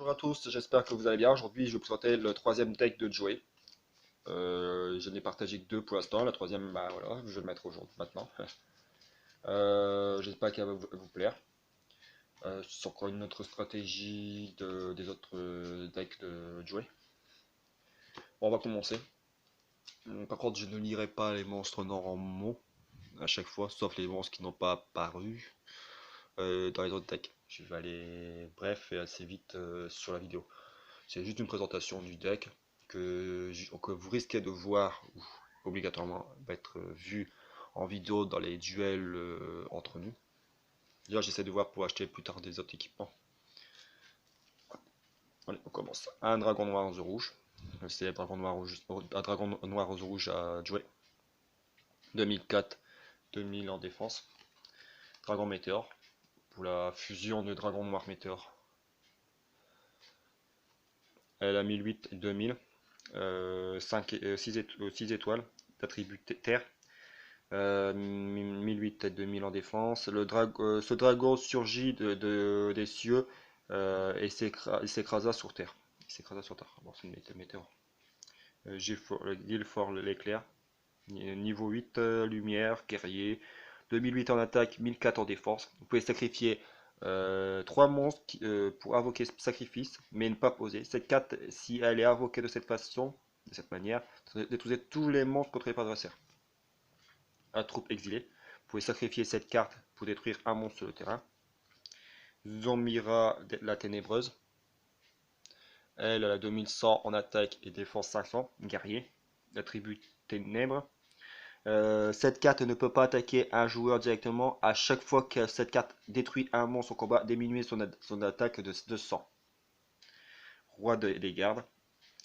Bonjour à tous, j'espère que vous allez bien. Aujourd'hui, je vais vous présenter le troisième deck de Joey. Je n'ai partagé que deux pour l'instant. La troisième, bah voilà, je vais le mettre aujourd'hui, maintenant. J'espère qu'elle va vous plaire. C'est encore une autre stratégie des autres decks de Joey. Bon, on va commencer. Par contre, je ne lirai pas les monstres normaux à chaque fois, sauf les monstres qui n'ont pas apparu dans les autres decks. Je vais aller bref et assez vite sur la vidéo. C'est juste une présentation du deck que vous risquez de voir, ou obligatoirement va être vu en vidéo dans les duels entre nous. Déjà, j'essaie de voir pour acheter plus tard des autres équipements. Allez, on commence. Un dragon noir rose rouge. C'est un dragon noir rose rouge à jouer. 2004, 2000 en défense. Dragon météore. Pour la fusion de dragon noir météore. Elle a 1008 et 2000. 6 étoiles d'attribut terre. 1008 et 2000 en défense. Ce dragon surgit des cieux et s'écrasa sur terre. Il s'écrasa sur terre. Bon, c'est une météore. L'île fort l'éclair. Niveau 8, lumière, guerrier. 2008 en attaque, 1004 en défense. Vous pouvez sacrifier 3 monstres pour invoquer ce sacrifice, mais ne pas poser. Cette carte, si elle est invoquée de cette façon, de cette manière, détruisez tous les monstres contre les adversaires. À troupe exilée. Vous pouvez sacrifier cette carte pour détruire un monstre sur le terrain. Zombira la ténébreuse. Elle a 2100 en attaque et défense 500. Guerrier. Attribut ténèbres. Cette carte ne peut pas attaquer un joueur directement. À chaque fois que cette carte détruit un monstre au combat, diminuez son attaque de 200. Roi des gardes.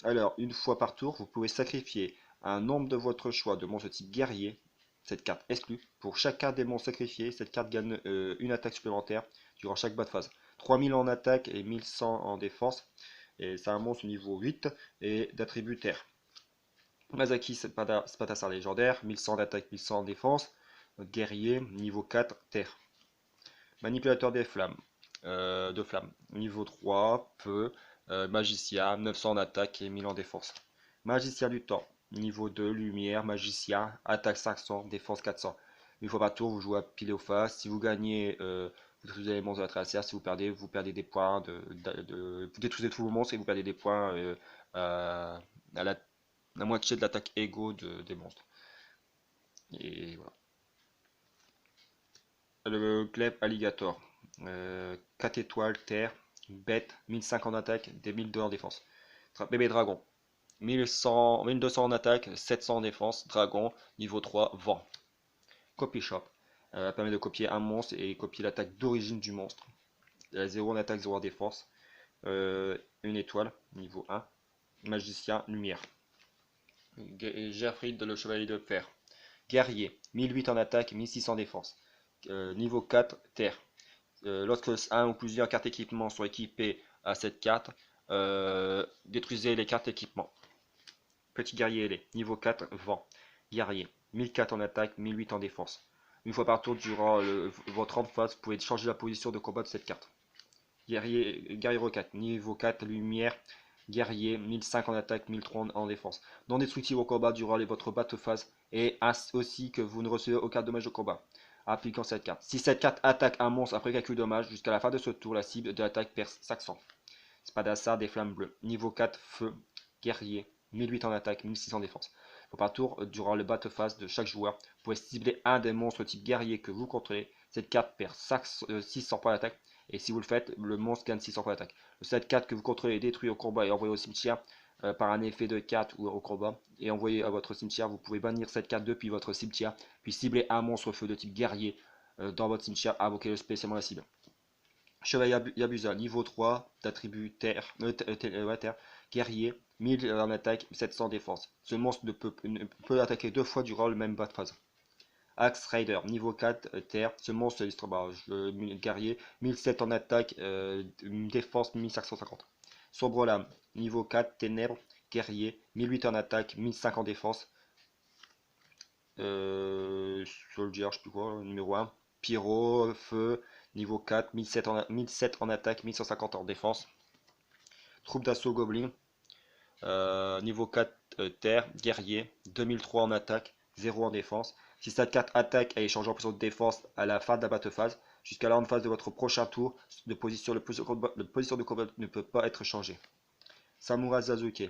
Alors, une fois par tour, vous pouvez sacrifier un nombre de votre choix de monstres type guerrier. Cette carte exclue. Pour chaque carte des monstres sacrifiés, cette carte gagne une attaque supplémentaire durant chaque bas de phase. 3000 en attaque et 1100 en défense. Et c'est un monstre niveau 8 et d'attribut terre. Mazaki Spadasar légendaire, 1100 d'attaque, 1100 en défense. Guerrier, niveau 4, terre. Manipulateur des flammes, de flammes, niveau 3, feu. Magicien, 900 d'attaque et 1000 en défense. Magicien du temps, niveau 2, lumière, magicien, attaque 500, défense 400. Une fois par tour, vous jouez à pile ou face. Si vous gagnez, vous détruisez les monstres de votre adversaire. Si vous perdez des points. Vous détruisez tous vos monstres et vous perdez des points à la moitié de l'attaque égaux des monstres. Et voilà. Le glaive alligator. 4 étoiles, terre, bête, 1050 en attaque, des 1002 en défense. Bébé dragon. 1200 en attaque, 700 en défense. Dragon, niveau 3, vent. Copy shop. Permet de copier un monstre et copier l'attaque d'origine du monstre. 0 en attaque, 0 en défense. Une étoile, niveau 1. Magicien, lumière. Gerfried, le chevalier de fer. Guerrier, 1008 en attaque, 1600 en défense. Niveau 4, terre. Lorsque un ou plusieurs cartes équipement sont équipées à cette carte, détruisez les cartes équipement. Petit guerrier ailé, niveau 4, vent. Guerrier, 1004 en attaque, 1008 en défense. Une fois par tour durant votre rang de phase, vous pouvez changer la position de combat de cette carte. Guerrier roquette, niveau 4, lumière. Guerrier, 1005 en attaque, 1003 en défense. Non destructible au combat durant votre battle phase et aussi que vous ne recevez aucun dommage de combat. Appliquant cette carte. Si cette carte attaque un monstre après calcul dommage, jusqu'à la fin de ce tour, la cible de l'attaque perd 500. Spadasar des flammes bleues. Niveau 4, feu. Guerrier. 1008 en attaque, 1600 en défense. Par tour, durant le battle phase de chaque joueur, vous pouvez cibler un des monstres type guerrier que vous contrôlez. Cette carte perd 600 points d'attaque. Et si vous le faites, le monstre gagne 600 points d'attaque. Cette carte que vous contrôlez est détruite au combat et envoyée au cimetière par un effet de carte ou au combat. Et envoyée à votre cimetière, vous pouvez bannir cette carte depuis votre cimetière. Puis cibler un monstre feu de type guerrier dans votre cimetière. Invoquez spécialement la cible. Chevalier Yabusa, niveau 3, d'attribut terre, terre, guerrier, 1000 en attaque, 700 en défense. Ce monstre peut attaquer 2 fois durant le même bas de phase. Axe Rider, niveau 4, terre. Ce monstre guerrier, 1007 en attaque, défense 1550. Sombre Lame, niveau 4, ténèbres, guerrier, 1008 en attaque, 1005 en défense. Soldier, je sais plus quoi, numéro 1. Pyro, feu, niveau 4, 1007 en attaque, 1150 en défense. Troupe d'assaut Goblin. Niveau 4, terre, guerrier, 2003 en attaque, 0 en défense. Si cette carte attaque et échange en position de défense à la fin de la battle phase, jusqu'à la phase de votre prochain tour, de position, de position de combat ne peut pas être changée. Samurai Sasuke.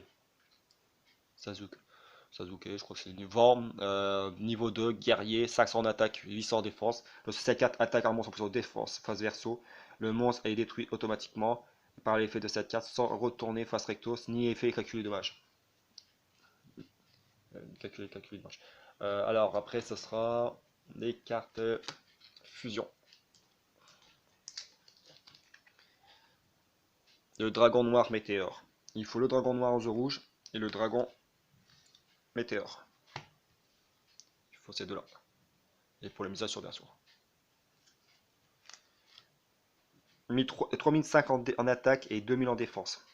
Sasuke, je crois que c'est une forme. Niveau 2, guerrier, 500 en attaque, 800 en défense. Lorsque cette carte attaque un monstre en position de défense face verso, le monstre est détruit automatiquement par l'effet de cette carte sans retourner face recto ni effet calculé dommage. Calculer dommage. Alors après, ce sera les cartes fusion. Le dragon noir météore. Il faut le dragon noir aux yeux rouges et le dragon météore. Il faut ces deux-là. Et pour la mise à sur bien sûr. 3050 en attaque et 2000 en défense.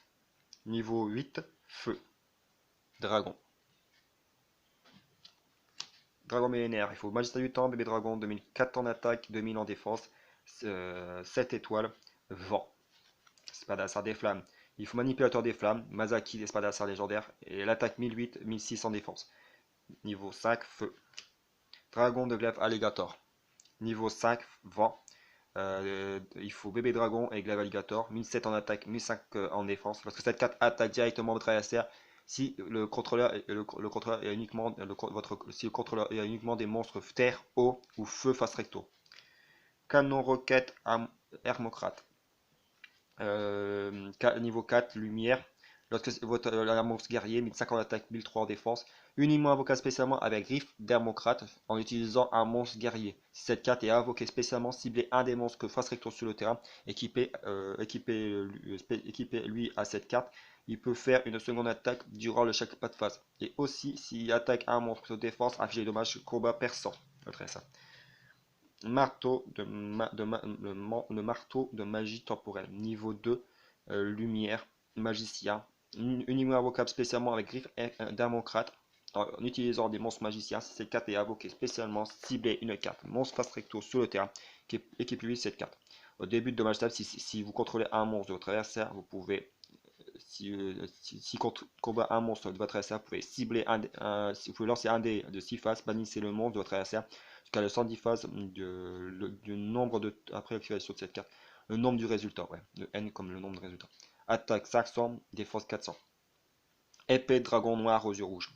Niveau 8, feu. Dragon. Dragon millénaire. Il faut Magistrat du temps, bébé dragon, 2004 en attaque, 2000 en défense. 7 étoiles. Vent. Espadassin des flammes. Il faut manipulateur des flammes, Masaki, espadassin légendaire, et l'attaque 1008, 1006 en défense. Niveau 5, feu. Dragon de glaive alligator. Niveau 5, vent. Il faut bébé dragon et glaive alligator, 1007 en attaque, 1005 en défense. Parce que cette carte attaque directement votre adversaire si le contrôleur, est uniquement si le contrôleur est uniquement des monstres terre, eau ou feu face recto. Canon roquette hermocrate. Niveau 4, lumière. Lorsque votre monstre guerrier, 1050 en attaque, 1003 en défense, uniquement invoqué spécialement avec griffe d'hermocrate en utilisant un monstre guerrier. Si cette carte est invoquée spécialement, ciblez un des monstres que face recto sur le terrain, équipé lui à cette carte, il peut faire une seconde attaque durant le chaque pas de phase. Et aussi, s'il attaque un monstre de défense, afficher dommage combat perçant. Ça. Marteau le marteau de magie temporelle. Niveau 2, lumière, magicien. Uniquement invocable spécialement avec griffe d'hermocrate. En utilisant des monstres magiciens, si cette carte est invoquée spécialement, ciblez une carte monstre face recto sur le terrain qui équipe cette carte. Au début de dommage table, si vous contrôlez un monstre de votre adversaire, vous pouvez, si combat un monstre de votre adversaire, vous pouvez cibler si vous pouvez lancer un dé de 6 faces, bannissez le monstre de votre adversaire jusqu'à le 110 phases du nombre de après l'activation de cette carte, le nombre du résultat, ouais, le n comme le nombre de résultats. Attaque 500, défense 400. Épée dragon noir aux yeux rouges.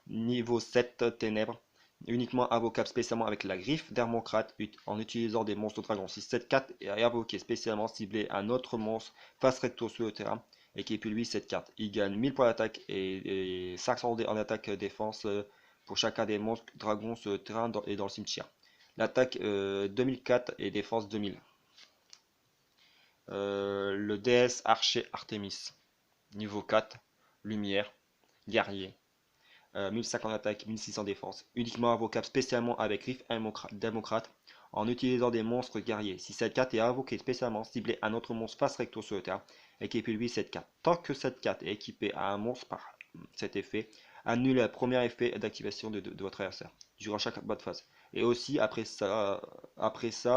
Niveau 7 ténèbres, uniquement invocable spécialement avec la griffe d'hermocrate en utilisant des monstres dragons. Si cette carte est invoquée spécialement, ciblée un autre monstre face recto sur le terrain, équipe lui cette carte. Il gagne 1000 points d'attaque et 500 en attaque défense pour chacun des monstres dragons sur le terrain et dans le cimetière. L'attaque 2004 et défense 2000. Le DS Archer Artemis. Niveau 4, lumière, guerrier. 1050 attaque, 1600 défense. Uniquement invocable spécialement avec griffe démocrate en utilisant des monstres guerriers. Si cette carte est invoquée spécialement, ciblez un autre monstre face recto sur le terrain, équipez lui cette carte. Tant que cette carte est équipée à un monstre par cet effet, annulez le premier effet d'activation de votre adversaire durant chaque bas de phase. Et aussi après ça,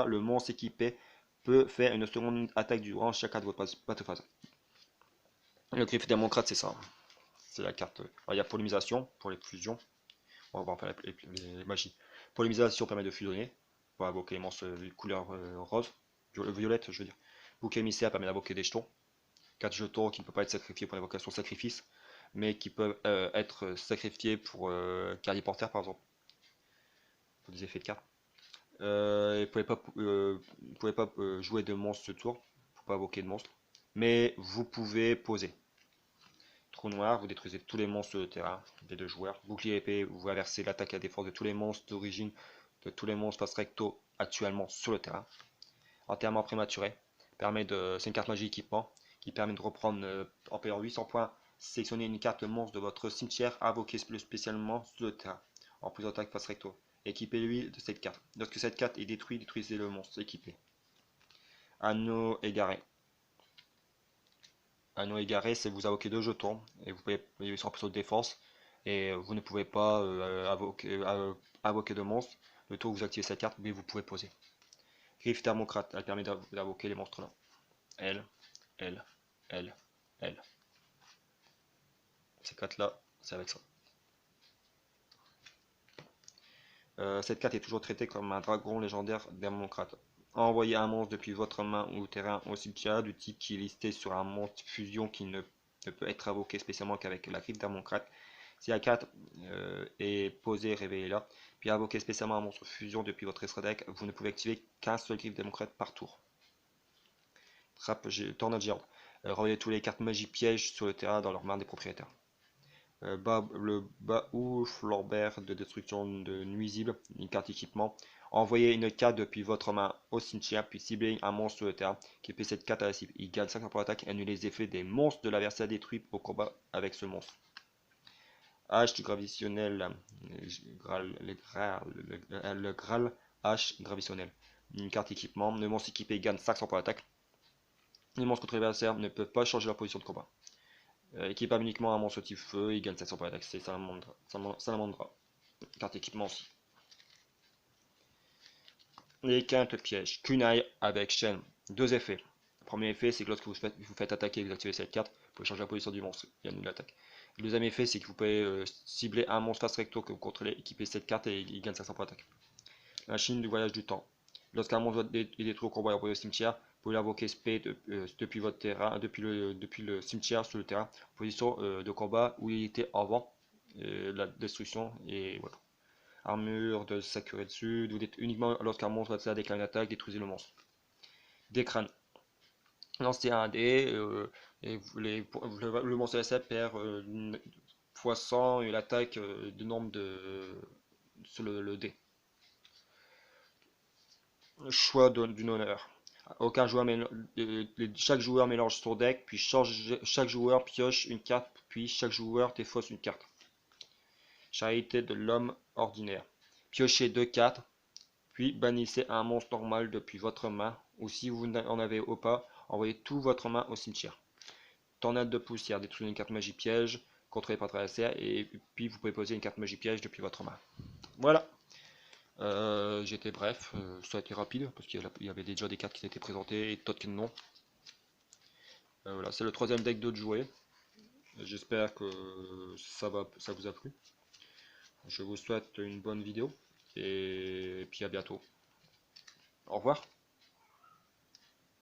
le monstre équipé peut faire une seconde attaque durant chacun de votre bas de phase. Le griffe démocrate, c'est ça. C'est la carte. Alors, il y a polymisation pour les fusions. On va voir enfin les magies. Polymisation permet de fusionner pour invoquer les monstres de couleur rose, violette, je veux dire. Bouquet émissaire permet d'invoquer des jetons. 4 jetons qui ne peuvent pas être sacrifiés pour l'invocation sacrifice, mais qui peuvent être sacrifiés pour Carrier Porter par exemple. Pour des effets de carte. Vous ne pouvez pas jouer de monstres ce tour. Faut pas invoquer de monstres. Mais vous pouvez poser. Trou noir, vous détruisez tous les monstres sur le terrain des deux joueurs. Bouclier épée, vous inversez l'attaque à la défense de tous les monstres d'origine, de tous les monstres face recto actuellement sur le terrain. Enterrement prématuré, c'est une carte magie équipement qui permet de reprendre en payant 800 points, sélectionner une carte monstre de votre cimetière, invoquer spécialement sur le terrain, en plus d'attaque face recto. Équipez-lui de cette carte. Lorsque cette carte est détruite, détruisez le monstre équipé. Anneau égaré. Anneau égaré, c'est vous invoquer 2 jetons et vous pouvez sur un plateau de défense et vous ne pouvez pas invoquer de monstres. Le tour où vous activez cette carte, mais vous pouvez poser. Griffe thermocrate, elle permet d'invoquer les monstres là. L, L, L, L. carte là, c'est avec ça. Cette carte est toujours traitée comme un dragon légendaire démocrate. Envoyez un monstre depuis votre main ou terrain au cimetière du type qui est listé sur un monstre fusion qui ne peut être invoqué spécialement qu'avec la griffe démocrate. Si la carte est posée, réveillez-la. Puis invoquez spécialement un monstre fusion depuis votre extra deck. Vous ne pouvez activer qu'un seul griffe démocrate par tour. Tornade géante. Renvoyez toutes les cartes magie piège sur le terrain dans leur main des propriétaires. Le Baou Flambert de destruction de nuisibles, une carte équipement. Envoyez une carte depuis votre main au cimetière, puis ciblez un monstre sur le terrain qui peut cette carte à la cible. Il gagne 5 pour l'attaque et annule les effets des monstres de l'adversaire détruits au combat avec ce monstre. Hache du gravitionnel, le Graal Hache gravitionnel. Une carte équipement. Le monstre équipé gagne 500 pour l'attaque. Les monstres contre l'adversaire ne peuvent pas changer leur position de combat. Équipable uniquement un monstre type feu, il gagne 700 pour l'attaque, c'est Salamandra. Carte équipement aussi. Les cartes pièges. Kunai avec chaîne. Deux effets. Le premier effet, c'est que lorsque vous faites attaquer et que vous activez cette carte, vous pouvez changer la position du monstre et annuler l'attaque. Le deuxième effet, c'est que vous pouvez cibler un monstre face recto que vous contrôlez, équiper cette carte et il gagne 500 pour l'attaque. La Chine du voyage du temps. Lorsqu'un monstre est détruit au combat et envoyé au cimetière, vous pouvez l'invoquer SP depuis votre terrain, depuis le cimetière sur le terrain, position de combat où il était avant la destruction et voilà. Armure de Sakura dessus, vous dites uniquement lorsqu'un monstre déclare une attaque, détruisez le monstre. Des crânes. Lancez un dé et le monstre SF perd x 100 et l'attaque de nombre sur le dé. Choix d'une honneur. Chaque joueur mélange son deck, puis chaque joueur pioche une carte, puis chaque joueur défausse une carte. Charité de l'homme ordinaire. Piochez 2 cartes, puis bannissez un monstre normal depuis votre main, ou si vous n'en avez pas, envoyez tout votre main au cimetière. Tornade de poussière, détruisez une carte magie piège, contrôlée par votre adversaire, et puis vous pouvez poser une carte magie piège depuis votre main. Voilà. J'étais bref, ça a été rapide parce qu'il y avait déjà des cartes qui étaient présentées et d'autres qui non. Voilà, c'est le troisième deck de jouer. J'espère que ça vous a plu. Je vous souhaite une bonne vidéo et puis à bientôt. Au revoir.